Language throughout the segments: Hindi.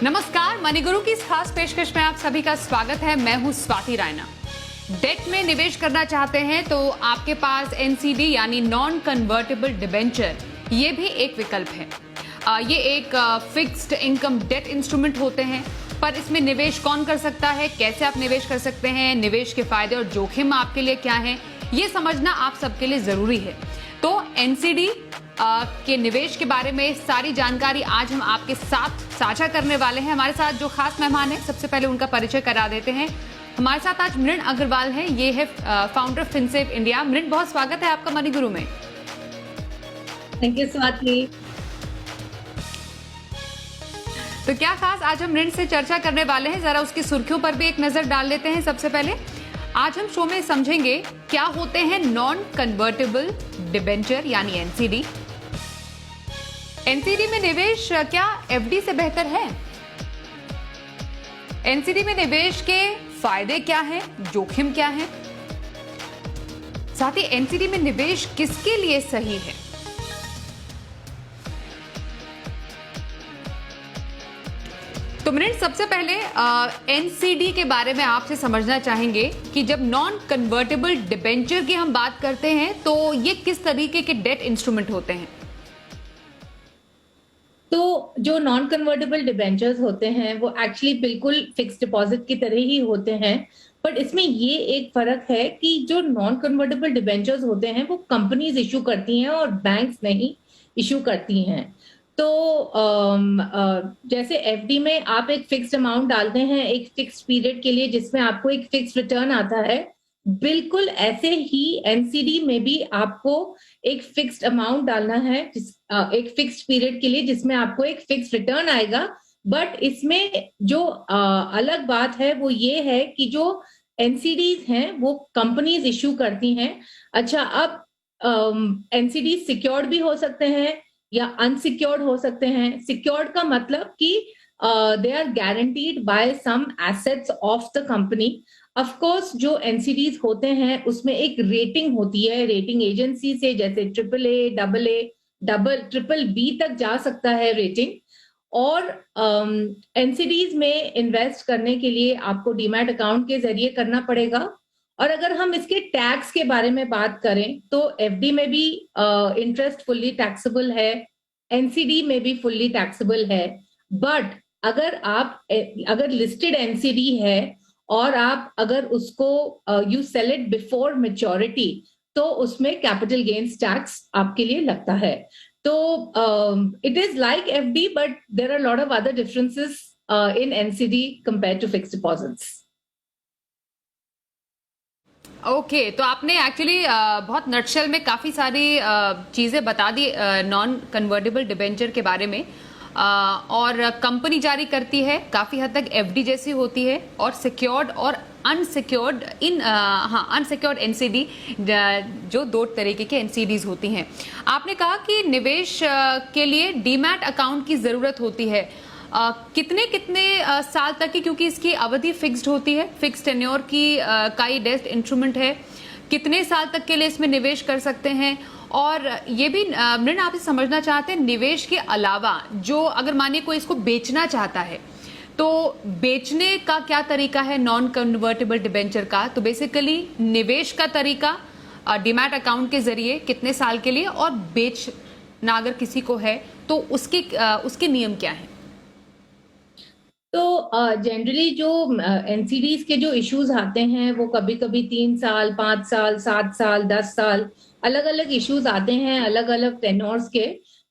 नमस्कार, मनीगुरु की इस खास पेशकश में आप सभी का स्वागत है। मैं हूं स्वाति रायना। डेट में निवेश करना चाहते हैं तो आपके पास एनसीडी यानी नॉन कन्वर्टेबल डिबेंचर ये भी एक विकल्प है। ये एक फिक्स्ड इनकम डेट इंस्ट्रूमेंट होते हैं, पर इसमें निवेश कौन कर सकता है, कैसे आप निवेश कर सकते हैं, निवेश के फायदे और जोखिम आपके लिए क्या है, ये समझना आप सबके लिए जरूरी है। तो एनसीडी के निवेश के बारे में सारी जानकारी आज हम आपके साथ साझा करने वाले हैं। हमारे साथ जो खास मेहमान हैं, सबसे पहले उनका परिचय करा देते हैं। हमारे साथ आज मृण अग्रवाल हैं, ये है फाउंडर फिनसेव इंडिया। मृण, बहुत स्वागत है आपका मनीगुरु में। Thank you Swati. तो क्या खास आज हम ऋण से चर्चा करने वाले हैं, जरा उसकी सुर्खियों पर भी एक नजर डाल लेते हैं। सबसे पहले आज हम शो में समझेंगे क्या होते हैं नॉन कन्वर्टेबल डिबेंचर यानी एनसीडी। एनसीडी में निवेश क्या एफडी से बेहतर है? एनसीडी में निवेश के फायदे क्या हैं, जोखिम क्या है, साथ ही एनसीडी में निवेश किसके लिए सही है? तो मृण, सबसे पहले एनसीडी के बारे में आपसे समझना चाहेंगे कि जब नॉन कन्वर्टेबल डिबेंचर की हम बात करते हैं तो ये किस तरीके के डेट इंस्ट्रूमेंट होते हैं? तो जो नॉन कन्वर्टेबल डिबेंचर्स होते हैं वो एक्चुअली बिल्कुल फिक्स डिपॉजिट की तरह ही होते हैं, बट इसमें ये एक फर्क है कि जो नॉन कन्वर्टेबल डिबेंचर्स होते हैं वो कंपनीज इशू करती हैं और बैंक्स नहीं इशू करती हैं। तो जैसे एफडी में आप एक फिक्स्ड अमाउंट डालते हैं एक फिक्स्ड पीरियड के लिए जिसमें आपको एक फिक्स्ड रिटर्न आता है, बिल्कुल ऐसे ही एनसीडी में भी आपको एक फिक्स्ड अमाउंट डालना है एक फिक्स्ड पीरियड के लिए जिसमें आपको एक फिक्स्ड रिटर्न आएगा। बट इसमें जो अलग बात है वो ये है कि जो एनसीडीज हैं वो कंपनीज इशू करती हैं। अच्छा, अब एनसीडी सिक्योर्ड भी हो सकते हैं या अनसिक्योर्ड हो सकते हैं। सिक्योर्ड का मतलब कि they are guaranteed by some assets of the company. Of course जो एनसीडीज होते हैं उसमें एक रेटिंग होती है रेटिंग एजेंसी से, जैसे triple A, double A, triple B तक जा सकता है रेटिंग। और एनसीडीज में इन्वेस्ट करने के लिए आपको डीमैट अकाउंट के जरिए करना पड़ेगा। और अगर हम इसके टैक्स के बारे में बात करें तो एफडी में भी इंटरेस्ट फुल्ली टैक्सेबल है, एनसीडी में भी फुल्ली टैक्सेबल है। बट अगर लिस्टेड एनसीडी है और आप अगर उसको you sell it before maturity तो उसमें कैपिटल गेन्स टैक्स आपके लिए लगता है। तो it is like FD but there are lot of other differences in NCD compare to fixed deposits. Okay, तो आपने एक्चुअली बहुत नटशेल में काफी सारी चीजें बता दी नॉन कन्वर्टेबल डिबेंचर के बारे में। और कंपनी जारी करती है, काफी हद तक एफडी जैसी होती है, और सिक्योर्ड और अनसिक्योर्ड अनसिक्योर्ड एनसीडी जो दो तरीके के एनसीडीज होती हैं। आपने कहा कि निवेश के लिए डीमैट अकाउंट की जरूरत होती है। कितने कितने साल तक की, क्योंकि इसकी अवधि फिक्स्ड होती है, फिक्स्ड टेन्योर की का ये डेट इंस्ट्रूमेंट है, कितने साल तक के लिए इसमें निवेश कर सकते हैं? और ये भी मृण आपसे समझना चाहते हैं, निवेश के अलावा जो अगर मानिए कोई इसको बेचना चाहता है तो बेचने का क्या तरीका है नॉन कन्वर्टेबल डिबेंचर का? तो बेसिकली निवेश का तरीका डीमैट अकाउंट के जरिए कितने साल के लिए, और बेचना अगर किसी को है तो उसके नियम क्या है? तो जनरली जो एनसीडीज के जो इश्यूज आते हैं वो कभी कभी 3 साल, 5 साल, 7 साल, 10 साल अलग अलग इश्यूज आते हैं अलग अलग टेन्योर्स के।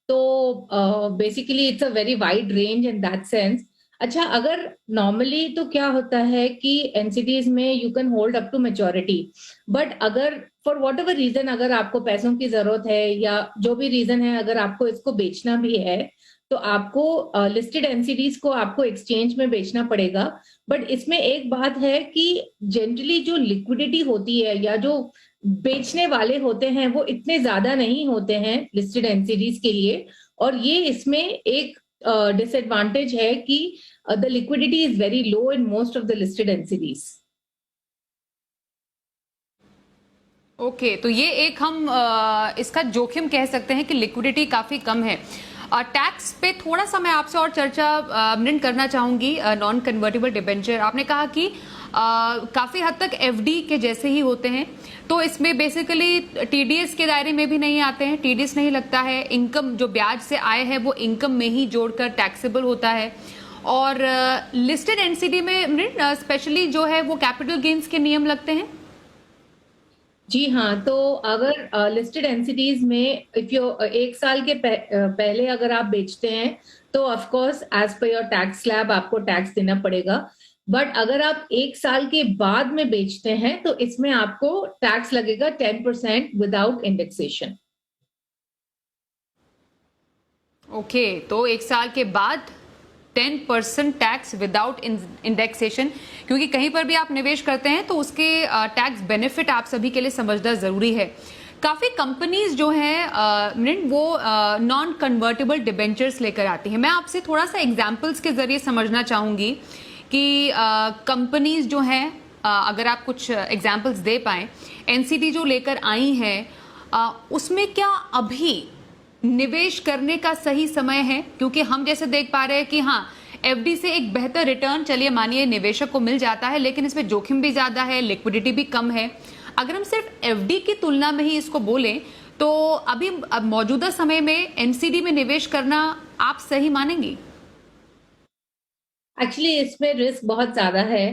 तो basically it's a very wide range in that sense. अच्छा, अगर नॉर्मली तो क्या होता है कि एनसीडीज में you can hold up to maturity, but अगर फॉर वॉट एवर रीजन अगर आपको पैसों की जरूरत है या जो भी रीजन है, अगर आपको इसको बेचना भी है तो आपको लिस्टेड एनसीडीज को आपको एक्सचेंज में बेचना पड़ेगा। बट इसमें एक बात है कि जनरली जो लिक्विडिटी होती है या जो बेचने वाले होते हैं वो इतने ज्यादा नहीं होते हैं लिस्टेड एनसीडीज के लिए, और ये इसमें एक डिसएडवांटेज है कि the liquidity is very low in most of the listed NCDs. Okay, तो ये एक हम इसका जोखिम कह सकते हैं कि लिक्विडिटी काफी कम है। टैक्स पे थोड़ा सा मैं आपसे और चर्चा मृण करना चाहूंगी। नॉन कन्वर्टेबल डिबेंचर, आपने कहा कि काफी हद तक एफडी के जैसे ही होते हैं, तो इसमें बेसिकली टीडीएस के दायरे में भी नहीं आते हैं, टीडीएस नहीं लगता है, इनकम जो ब्याज से आय है वो इनकम में ही जोड़कर टैक्सेबल होता है। और लिस्टेड एनसीडी में मृण स्पेशली जो है वो कैपिटल गेन्स के नियम लगते हैं। जी हाँ, तो अगर लिस्टेड एंटिटीज में इफ यू 1 साल के पहले अगर आप बेचते हैं तो of course as per your tax slab आपको टैक्स देना पड़ेगा। बट अगर आप 1 साल के बाद में बेचते हैं तो इसमें आपको टैक्स लगेगा 10% विदाउट इंडेक्सेशन। ओके, तो 1 साल के बाद 10% टैक्स विदाउट इंडेक्सेशन, क्योंकि कहीं पर भी आप निवेश करते हैं तो उसके टैक्स बेनिफिट आप सभी के लिए समझना जरूरी है। काफी कंपनीज जो हैं मृण वो नॉन कन्वर्टेबल डिबेंचर्स लेकर आती हैं। मैं आपसे थोड़ा सा एग्जांपल्स के जरिए समझना चाहूंगी कि कंपनीज जो हैं, अगर आप कुछ एग्जांपल्स दे पाएं, एनसीडी जो लेकर आई हैं उसमें क्या अभी निवेश करने का सही समय है? क्योंकि हम जैसे देख पा रहे हैं कि हाँ, एफडी से एक बेहतर रिटर्न चलिए मानिए निवेशक को मिल जाता है, लेकिन इसमें जोखिम भी ज्यादा है, लिक्विडिटी भी कम है। अगर हम सिर्फ एफडी की तुलना में ही इसको बोलें तो अभी अब मौजूदा समय में एनसीडी में निवेश करना आप सही मानेंगी? एक्चुअली इसमें रिस्क बहुत ज्यादा है।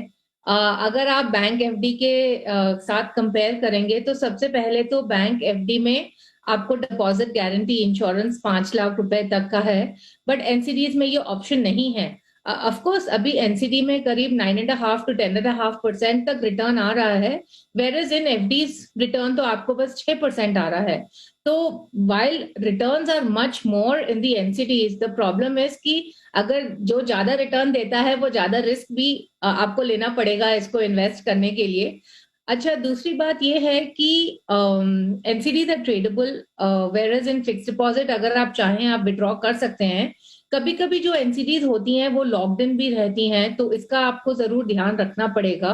अगर आप बैंक एफडी के साथ कंपेयर करेंगे तो सबसे पहले तो बैंक एफडी में आपको डिपॉजिट गारंटी इंश्योरेंस 5 लाख रुपए तक का है, बट एनसीडीज में ये ऑप्शन नहीं है। ऑफ कोर्स अभी एनसीडी में करीब 9.5 to 10.5% तक रिटर्न आ रहा है, वेरएज इन एफडीज रिटर्न तो आपको बस 6% आ रहा है। तो while returns are much more in the NCDs, the problem is कि अगर जो ज्यादा रिटर्न देता है वो ज्यादा रिस्क भी आपको लेना पड़ेगा इसको इन्वेस्ट करने के लिए। अच्छा, दूसरी बात ये है कि NCDs are tradable, whereas in fix deposit अगर आप चाहें आप विड्रॉ कर सकते हैं। कभी कभी जो एनसीडीज होती हैं वो लॉक्ड इन भी रहती हैं, तो इसका आपको जरूर ध्यान रखना पड़ेगा।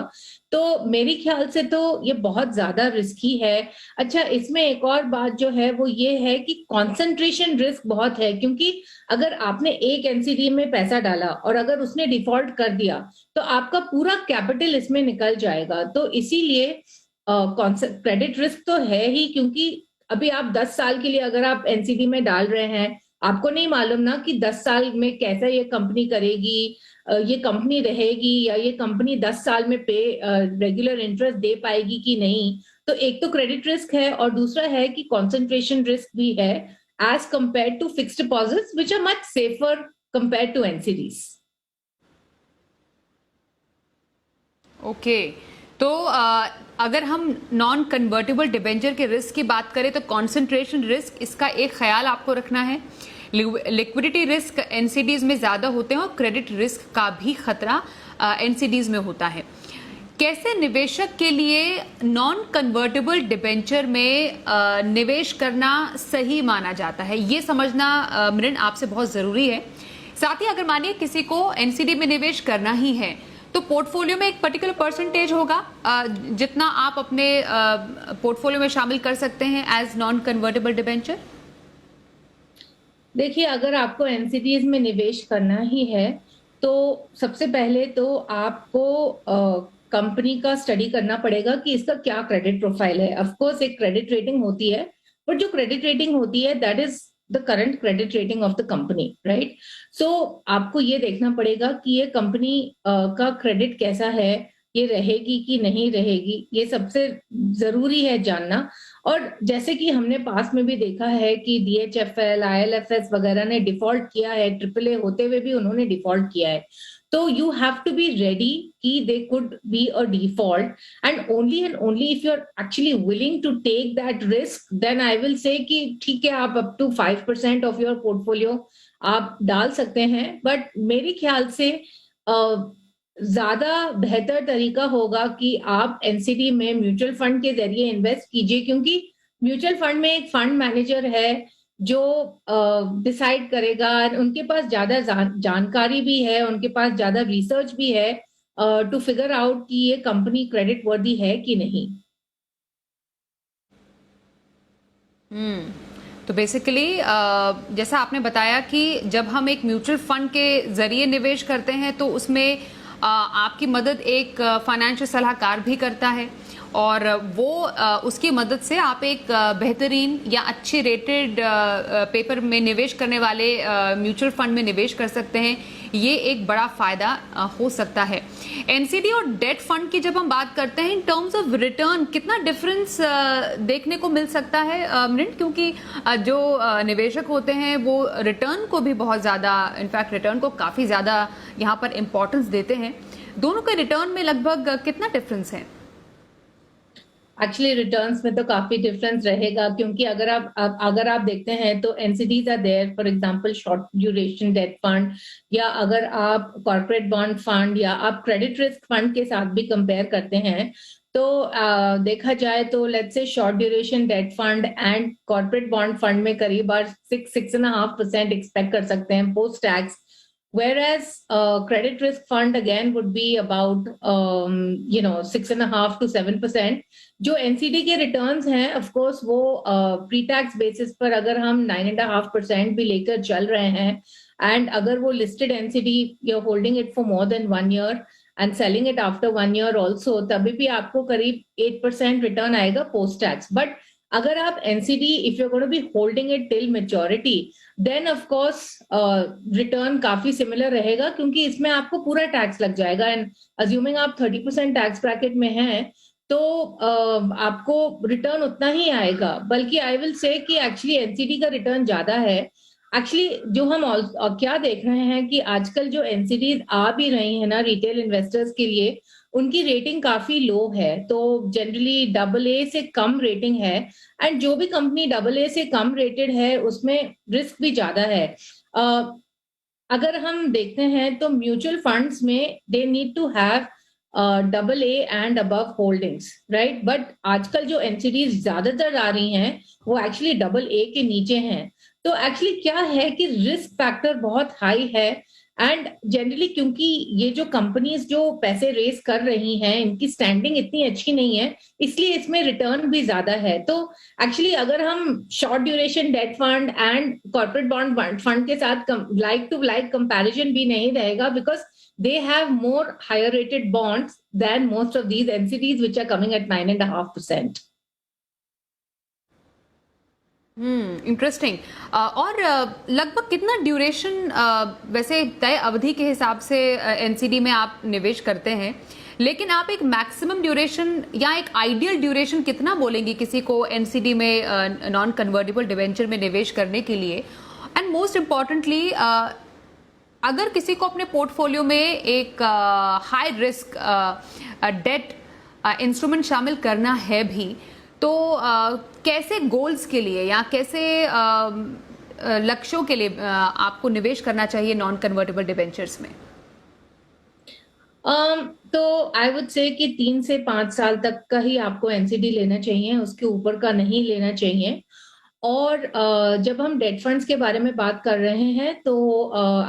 तो मेरे ख्याल से तो ये बहुत ज्यादा रिस्की है। अच्छा, इसमें एक और बात जो है वो ये है कि कंसंट्रेशन रिस्क बहुत है, क्योंकि अगर आपने एक एनसीडी में पैसा डाला और अगर उसने डिफॉल्ट कर दिया तो आपका पूरा कैपिटल इसमें निकल जाएगा। तो इसीलिए क्रेडिट रिस्क तो है ही, क्योंकि अभी आप 10 साल के लिए अगर आप एनसीडी में डाल रहे हैं, आपको नहीं मालूम ना कि 10 साल में कैसा ये कंपनी करेगी, ये कंपनी रहेगी या ये कंपनी 10 साल में पे रेगुलर इंटरेस्ट दे पाएगी कि नहीं। तो एक तो क्रेडिट रिस्क है और दूसरा है कि कंसंट्रेशन रिस्क भी है as compare to fixed deposits which are much safer compare to NCDs. Okay, तो अगर हम नॉन कन्वर्टेबल डिबेंचर के रिस्क की बात करें तो कंसंट्रेशन रिस्क, इसका एक ख्याल आपको रखना है। लिक्विडिटी रिस्क एनसीडीज में ज्यादा होते हैं और क्रेडिट रिस्क का भी खतरा एनसीडीज में होता है। कैसे निवेशक के लिए नॉन कन्वर्टेबल डिबेंचर में निवेश करना सही माना जाता है, ये समझना मृण आपसे बहुत जरूरी है। साथ ही अगर मानिए किसी को एनसीडी में निवेश करना ही है तो पोर्टफोलियो में एक पर्टिकुलर परसेंटेज होगा जितना आप अपने पोर्टफोलियो में शामिल कर सकते हैं एज नॉन कन्वर्टेबल डिबेंचर। देखिए, अगर आपको एनसीडीज में निवेश करना ही है तो सबसे पहले तो आपको कंपनी का स्टडी करना पड़ेगा कि इसका क्या क्रेडिट प्रोफाइल है। ऑफ कोर्स एक क्रेडिट रेटिंग होती है, बट जो क्रेडिट रेटिंग होती है that is the current credit rating of the company, right. So आपको ये देखना पड़ेगा कि ये कंपनी का क्रेडिट कैसा है, ये रहेगी कि नहीं रहेगी, ये सबसे जरूरी है जानना। और जैसे कि हमने पास में भी देखा है कि डीएचएफएल, आईएलएफएस वगैरह ने डिफॉल्ट किया है, ट्रिपल ए होते हुए भी उन्होंने डिफॉल्ट किया है। तो you have to be ready कि they could be a default, and only if you are actually willing to take that risk, then I will say कि ठीक है, आप up to 5% of your portfolio आप डाल सकते हैं। बट मेरे ख्याल से ज्यादा बेहतर तरीका होगा कि आप एनसीडी में म्यूचुअल फंड के जरिए इन्वेस्ट कीजिए, क्योंकि म्यूचुअल फंड में एक फंड मैनेजर है जो डिसाइड करेगा, उनके पास ज्यादा जानकारी भी है, उनके पास ज्यादा रिसर्च भी है टू फिगर आउट कि ये कंपनी क्रेडिट वर्दी है कि नहीं। तो बेसिकली जैसा आपने बताया कि जब हम एक म्यूचुअल फंड के जरिए निवेश करते हैं तो उसमें आपकी मदद एक फाइनेंशियल सलाहकार भी करता है और वो उसकी मदद से आप एक बेहतरीन या अच्छे रेटेड पेपर में निवेश करने वाले म्यूचुअल फंड में निवेश कर सकते हैं। ये एक बड़ा फायदा हो सकता है। एनसीडी और डेट फंड की जब हम बात करते हैं इन टर्म्स ऑफ रिटर्न कितना डिफरेंस देखने को मिल सकता है मृण, क्योंकि जो निवेशक होते हैं वो रिटर्न को भी बहुत ज्यादा, इनफैक्ट रिटर्न को काफी ज्यादा यहाँ पर इंपॉर्टेंस देते हैं। दोनों के रिटर्न में लगभग कितना डिफरेंस है? एक्चुअली रिटर्न्स में तो काफी डिफरेंस रहेगा, क्योंकि अगर आप देखते हैं तो NCDs are there, for example short duration debt fund, या अगर आप कॉर्पोरेट बॉन्ड फंड या आप क्रेडिट रिस्क फंड के साथ भी कंपेयर करते हैं तो देखा जाए तो let's say short duration debt fund and corporate bond fund में करीब 6.5% एक्सपेक्ट कर सकते हैं post tax, whereas credit risk fund again would be about 6.5 to 7%. जो एनसीडी के रिटर्न्स हैं ऑफ कोर्स वो प्री टैक्स बेसिस पर अगर हम 9.5% भी लेकर चल रहे हैं एंड अगर वो listed NCD you are holding it for more than 1 year and selling it after 1 year also, तभी भी आपको करीब 8% रिटर्न आएगा पोस्ट टैक्स। बट अगर आप NCD if you are going to be holding it till maturity then of course return काफी सिमिलर रहेगा, क्योंकि इसमें आपको पूरा टैक्स लग जाएगा एंड अज्यूमिंग आप 30% टैक्स ब्रैकेट में हैं तो आपको रिटर्न उतना ही आएगा। बल्कि आई विल से कि एक्चुअली एनसीडी का रिटर्न ज्यादा है। एक्चुअली जो हम क्या देख रहे हैं कि आजकल जो एनसीडीज आ भी रही है ना रिटेल इन्वेस्टर्स के लिए, उनकी रेटिंग काफी लो है, तो जनरली AA से कम रेटिंग है एंड जो भी कंपनी AA से कम रेटेड है उसमें रिस्क भी ज्यादा है। अगर हम देखते हैं तो म्यूचुअल फंड्स में they need to have AA and above holdings, right, but आजकल जो एनसीडीज ज्यादातर आ रही हैं वो एक्चुअली AA के नीचे हैं। तो एक्चुअली क्या है कि रिस्क फैक्टर बहुत हाई है एंड जनरली क्योंकि ये जो कंपनीज जो पैसे रेस कर रही हैं इनकी स्टैंडिंग इतनी अच्छी नहीं है, इसलिए इसमें रिटर्न भी ज्यादा है। तो एक्चुअली अगर हम short duration debt fund and corporate bond fund के साथ लाइक टू लाइक कंपैरिजन भी नहीं रहेगा, because they have more higher rated bonds than most of these NCDs which are coming at 9.5%. Interesting. और लगभग कितना ड्यूरेशन वैसे तय अवधि के हिसाब से एनसीडी में आप निवेश करते हैं, लेकिन आप एक मैक्सिमम ड्यूरेशन या एक आइडियल ड्यूरेशन कितना बोलेंगे किसी को एनसीडी में नॉन कन्वर्टेबल डिवेंचर में निवेश करने के लिए? एंड मोस्ट इम्पॉर्टेंटली अगर किसी को अपने पोर्टफोलियो में एक हाई रिस्क डेट इंस्ट्रूमेंट शामिल करना है भी, तो कैसे गोल्स के लिए या कैसे लक्ष्यों के लिए आपको निवेश करना चाहिए नॉन कन्वर्टेबल डिबेंचर्स में? तो आई वुड से कि 3 से 5 साल तक का ही आपको एनसीडी लेना चाहिए, उसके ऊपर का नहीं लेना चाहिए। और जब हम डेट फंड्स के बारे में बात कर रहे हैं तो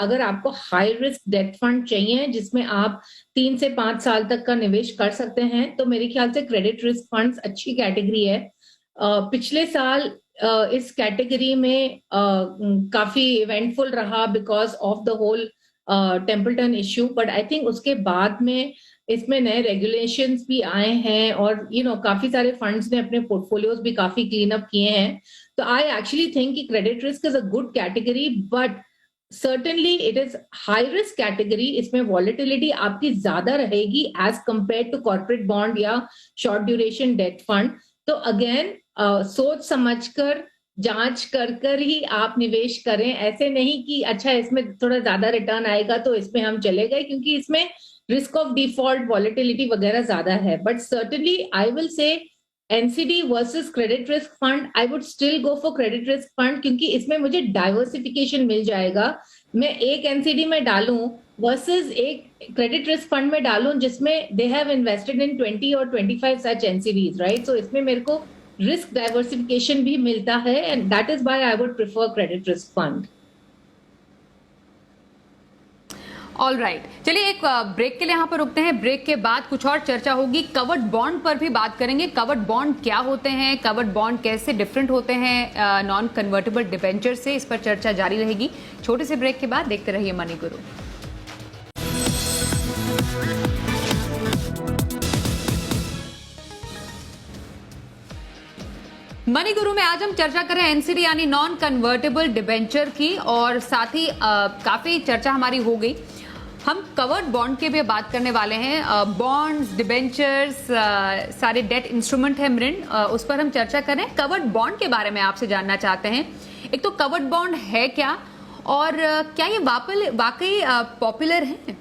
अगर आपको हाई रिस्क डेट फंड चाहिए जिसमें आप 3 से 5 साल तक का निवेश कर सकते हैं, तो मेरे ख्याल से क्रेडिट रिस्क फंड्स अच्छी कैटेगरी है। पिछले साल इस कैटेगरी में काफी इवेंटफुल रहा because of the whole Templeton issue, but I think उसके बाद में इसमें नए रेगुलेशंस भी आए हैं और काफी सारे फंड्स ने अपने पोर्टफोलियोज भी काफी क्लीन अप किए हैं। तो आई एक्चुअली थिंक कि credit risk is a good category, but certainly it is high risk category. इसमें वॉलेटिलिटी आपकी ज्यादा रहेगी as compare to corporate bond या शॉर्ट ड्यूरेशन डेट फंड। तो अगेन सोच समझकर जांच कर ही आप निवेश करें। ऐसे नहीं कि अच्छा इसमें थोड़ा ज्यादा रिटर्न आएगा तो इसमें हम चले गए, क्योंकि इसमें रिस्क ऑफ डिफॉल्ट, वॉलेटिलिटी वगैरह ज्यादा है। बट सर्टेनली आई विल से NCD versus credit risk fund, I would still go for credit risk fund, क्योंकि इसमें मुझे डाइवर्सिफिकेशन मिल जाएगा। मैं एक एनसीडी में डालूं वर्सेस एक क्रेडिट रिस्क फंड में डालूं जिसमें दे हैव इन्वेस्टेड इन 20 और 25 सच एनसीडीज, राइट। सो इसमें मेरे को रिस्क डाइवर्सिफिकेशन भी मिलता है and that is why I would prefer credit risk fund. All right, चलिए एक ब्रेक के लिए यहाँ पर रुकते हैं। ब्रेक के बाद कुछ और चर्चा होगी, कवर्ड बॉन्ड पर भी बात करेंगे। कवर्ड बॉन्ड क्या होते हैं, कवर्ड बॉन्ड कैसे डिफरेंट होते हैं नॉन कन्वर्टेबल डिबेंचर से, इस पर चर्चा जारी रहेगी। छोटे से ब्रेक के बाद देखते रहिए मनी गुरु। मनी गुरु में आज हम चर्चा करें एनसीडी यानी नॉन कन्वर्टेबल डिबेंचर की, और साथ ही काफी चर्चा हमारी हो गई। हम कवर्ड बॉन्ड के भी बात करने वाले हैं। बॉन्ड्स, डिबेंचर्स, सारे डेट इंस्ट्रूमेंट है मृण, उस पर हम चर्चा करें। कवर्ड बॉन्ड के बारे में आपसे जानना चाहते हैं, एक तो कवर्ड बॉन्ड है क्या, और क्या ये वाकई पॉपुलर है?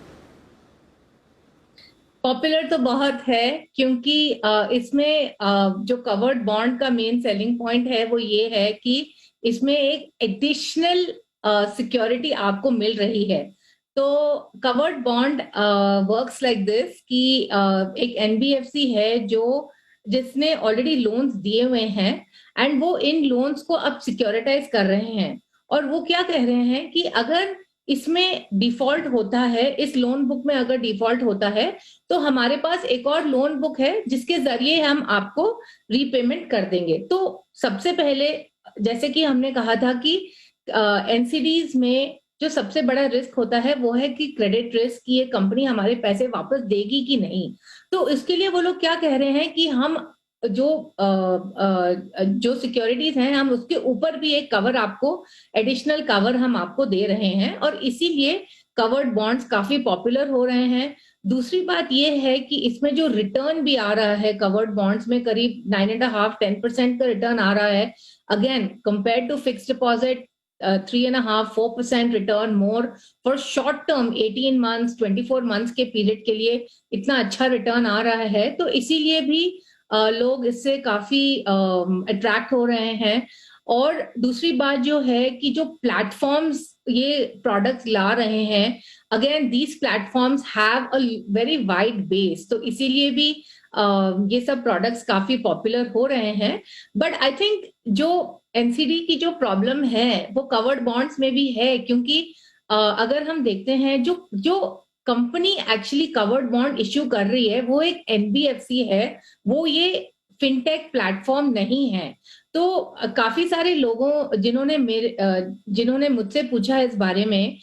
पॉपुलर तो बहुत है, क्योंकि इसमें जो कवर्ड बॉन्ड का मेन सेलिंग पॉइंट है वो ये है कि इसमें एक एडिशनल सिक्योरिटी आपको मिल रही है। तो covered bond works like this कि एक एनबीएफसी है जिसने ऑलरेडी लोन्स दिए हुए हैं, एंड वो इन लोन्स को अब सिक्योरिटाइज कर रहे हैं। और वो क्या कह रहे हैं कि अगर इसमें डिफॉल्ट होता है, इस लोन बुक में अगर डिफॉल्ट होता है, तो हमारे पास एक और लोन बुक है जिसके जरिए हम आपको रीपेमेंट कर देंगे। तो सबसे पहले, जैसे कि हमने कहा था कि एनसीडीज में जो सबसे बड़ा रिस्क होता है वो है कि क्रेडिट रिस्क, की ये कंपनी हमारे पैसे वापस देगी कि नहीं। तो इसके लिए वो लोग क्या कह रहे हैं कि हम जो सिक्योरिटीज हैं, हम उसके ऊपर भी एक कवर आपको, एडिशनल कवर हम आपको दे रहे हैं, और इसीलिए कवर्ड बॉन्ड्स काफी पॉपुलर हो रहे हैं। दूसरी बात यह है कि इसमें जो रिटर्न भी आ रहा है कवर्ड बॉन्ड्स में, करीब 9.5-10% का रिटर्न आ रहा है। Again compare to fixed deposit 3.5-4% return more for short term 18 months 24 months के पीरियड के लिए इतना अच्छा रिटर्न आ रहा है। तो इसीलिए भी लोग इससे काफी अट्रैक्ट हो रहे हैं। और दूसरी बात जो है कि जो प्लेटफॉर्म्स ये प्रोडक्ट्स ला रहे हैं, again these platforms have a very wide base, तो इसीलिए भी ये सब प्रोडक्ट्स काफी पॉपुलर हो रहे हैं। बट आई थिंक जो एनसीडी की जो प्रॉब्लम है वो कवर्ड बॉन्ड्स में भी है, क्योंकि अगर हम देखते हैं जो company actually covered bond issue कर रही है वो एक एनबीएफसी है, वो ये फिनटेक प्लेटफॉर्म नहीं है। तो काफी सारे लोगों जिन्होंने मुझसे पूछा इस बारे में,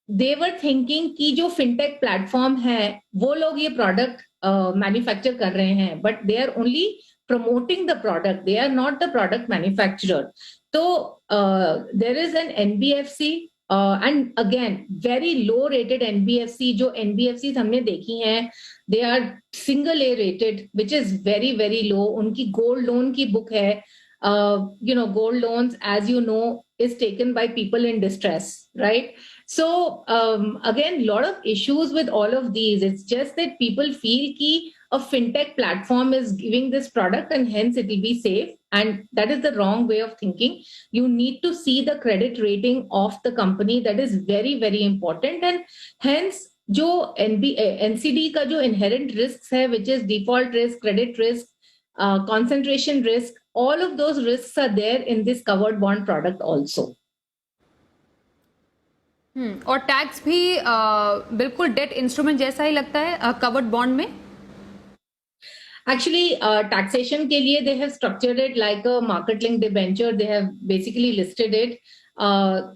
दे वर थिंकिंग कि जो फिनटेक प्लेटफॉर्म है वो लोग ये प्रोडक्ट मैन्युफैक्चर कर रहे हैं, but they are only promoting the product, they are not the product manufacturer. So there is an NBFC and again very low rated NBFC, जो NBFCs हमने देखी हैं, they are single A rated, which is very very low. उनकी गोल्ड लोन की बुक है, gold loans, as you know, is taken by people in distress, right? So again, lot of issues with all of these. It's just that people feel ki a fintech platform is giving this product and hence it will be safe, and that is the wrong way of thinking. You need to see the credit rating of the company, that is very very important, and hence जो NCD का जो inherent risks है, which is default risk, credit risk, concentration risk, all of those risks are there in this covered bond product also. और टैक्स भी बिल्कुल डेट इंस्ट्रूमेंट जैसा ही लगता है कवर्ड बॉन्ड में। Actually, taxation के लिए they have structured it like a market link debenture. They have basically listed it.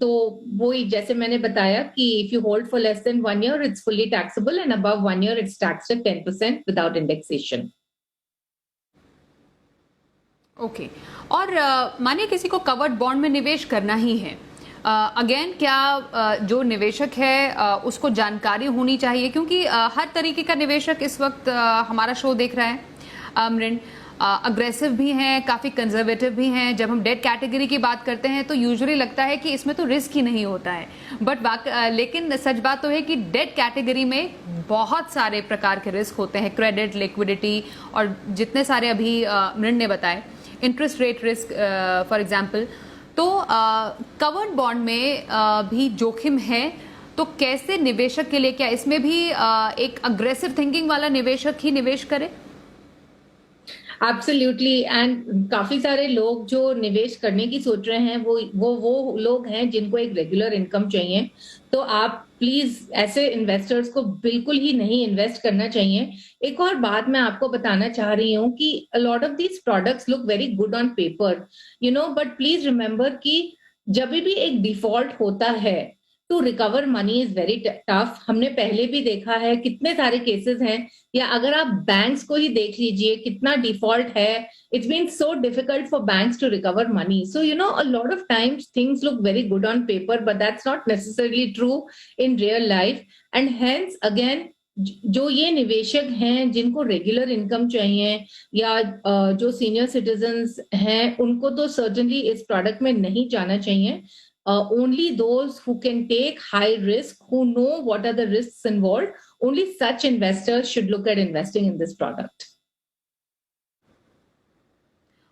तो वही जैसे मैंने बताया कि if you hold for less than 1 year, it's fully taxable, and above 1 year, it's taxed at 10% without indexation. Okay, और मानिए किसी को कवर्ड बॉन्ड में निवेश करना ही है, अगेन क्या जो निवेशक है उसको जानकारी होनी चाहिए, क्योंकि हर तरीके का निवेशक इस वक्त हमारा शो देख रहा है मृण, अग्रेसिव भी हैं, काफ़ी कंजर्वेटिव भी हैं। जब हम डेट कैटेगरी की बात करते हैं तो यूजुअली लगता है कि इसमें तो रिस्क ही नहीं होता है, बट लेकिन सच बात तो है कि डेट कैटेगरी में बहुत सारे प्रकार के रिस्क होते हैं, क्रेडिट, लिक्विडिटी, और जितने सारे अभी मृण ने बताए, interest rate risk for example. तो कवर्ड बॉन्ड में भी जोखिम है, तो कैसे निवेशक के लिए, क्या इसमें भी एक अग्रेसिव थिंकिंग वाला निवेशक ही निवेश करे? एब्सोल्युटली, एंड काफी सारे लोग जो निवेश करने की सोच रहे हैं वो लोग हैं जिनको एक रेगुलर इनकम चाहिए। तो आप प्लीज ऐसे इन्वेस्टर्स को बिल्कुल ही नहीं इन्वेस्ट करना चाहिए। एक और बात मैं आपको बताना चाह रही हूँ कि a lot of these products look very good on paper, but please remember कि जब भी एक डिफॉल्ट होता है to recover money is very tough. हमने पहले भी देखा है, कितने सारे केसेस हैं, या अगर आप बैंक्स को ही देख लीजिए कितना डिफॉल्ट है। It's been so difficult for banks to recover money. So a lot of times things look very good on paper, but that's not necessarily true in real life. And hence again, जो ये निवेशक हैं जिनको रेगुलर इनकम चाहिए, या जो सीनियर सिटीजन्स हैं, उनको तो सर्टेनली इस प्रोडक्ट में नहीं जाना चाहिए। Only those who can take high risk, who know what are the risks involved, only such investors should look at investing in this product.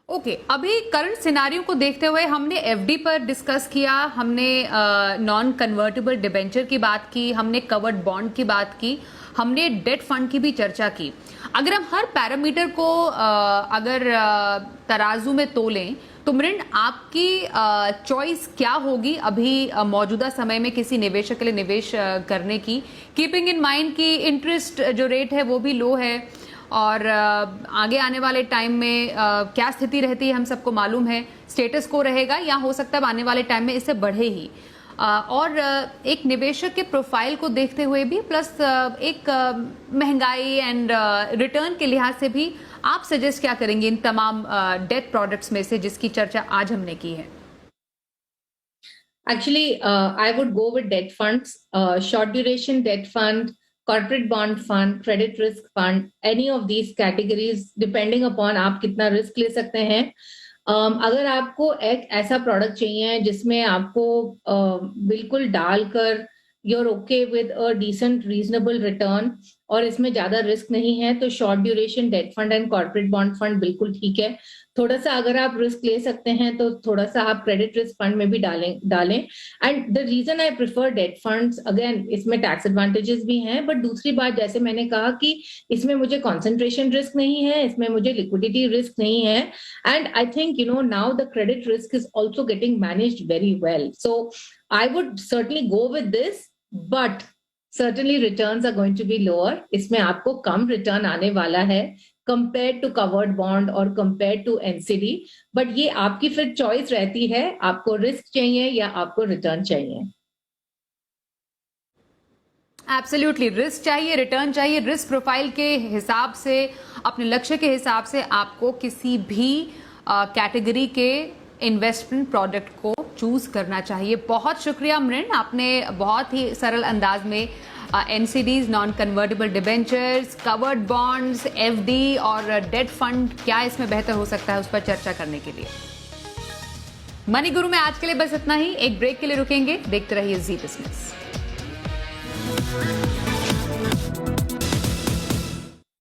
Okay, अभी करंट सिनारियो को देखते हुए हमने एफडी पर डिस्कस किया, हमने नॉन कन्वर्टेबल डिबेंचर की बात की, हमने कवर्ड बॉन्ड की बात की, हमने डेट फंड की भी चर्चा की। अगर हम हर पैरामीटर को अगर तराजू में तोलें तो मृण, आपकी चॉइस क्या होगी अभी मौजूदा समय में किसी निवेशक के लिए निवेश करने की, कीपिंग इन माइंड कि इंटरेस्ट जो रेट है वो भी लो है, और आगे आने वाले टाइम में क्या स्थिति रहती है हम सबको मालूम है, स्टेटस को रहेगा या हो सकता है आने वाले टाइम में इससे बढ़े ही, और एक निवेशक के प्रोफाइल को देखते हुए भी, प्लस एक महंगाई एंड रिटर्न के लिहाज से भी आप सजेस्ट क्या करेंगे इन तमाम डेट प्रोडक्ट्स में से जिसकी चर्चा आज हमने की है? Actually, I would go with debt funds, short duration debt fund, corporate bond fund, credit risk fund, any of these categories, depending upon आप कितना रिस्क ले सकते हैं। अगर आपको एक ऐसा प्रोडक्ट चाहिए जिसमें आपको बिल्कुल डालकर you're okay with a decent reasonable return और इसमें ज्यादा रिस्क नहीं है, तो short duration debt fund and corporate bond fund बिल्कुल ठीक है। थोड़ा सा अगर आप रिस्क ले सकते हैं तो थोड़ा सा आप क्रेडिट रिस्क फंड में भी डालें। And the reason I prefer debt funds, again इसमें टैक्स एडवांटेजेस भी हैं, बट दूसरी बात, जैसे मैंने कहा कि इसमें मुझे कॉन्सेंट्रेशन रिस्क नहीं है, इसमें मुझे लिक्विडिटी रिस्क नहीं है, and I think now the credit risk is also getting managed very well. So I would certainly go with this, but certainly returns are going to be lower. इसमें आपको कम रिटर्न आने वाला है compared to covered bond और compared to NCD, but ये आपकी फिर चॉइस रहती है, आपको रिस्क चाहिए या आपको रिटर्न चाहिए। एब्सोल्युटली, रिस्क चाहिए, रिटर्न चाहिए। रिस्क प्रोफाइल के हिसाब से, अपने लक्ष्य के हिसाब से आपको किसी भी कैटेगरी के इन्वेस्टमेंट प्रोडक्ट को चूज करना चाहिए। बहुत शुक्रिया मृण, आपने बहुत ही सरल अंदाज में NCDs, non convertible debentures, covered bonds, FD और डेट फंड, क्या इसमें बेहतर हो सकता है उस पर चर्चा करने के लिए। मनी गुरु में आज के लिए बस इतना ही। एक ब्रेक के लिए रुकेंगे, देखते रहिए जी बिजनेस।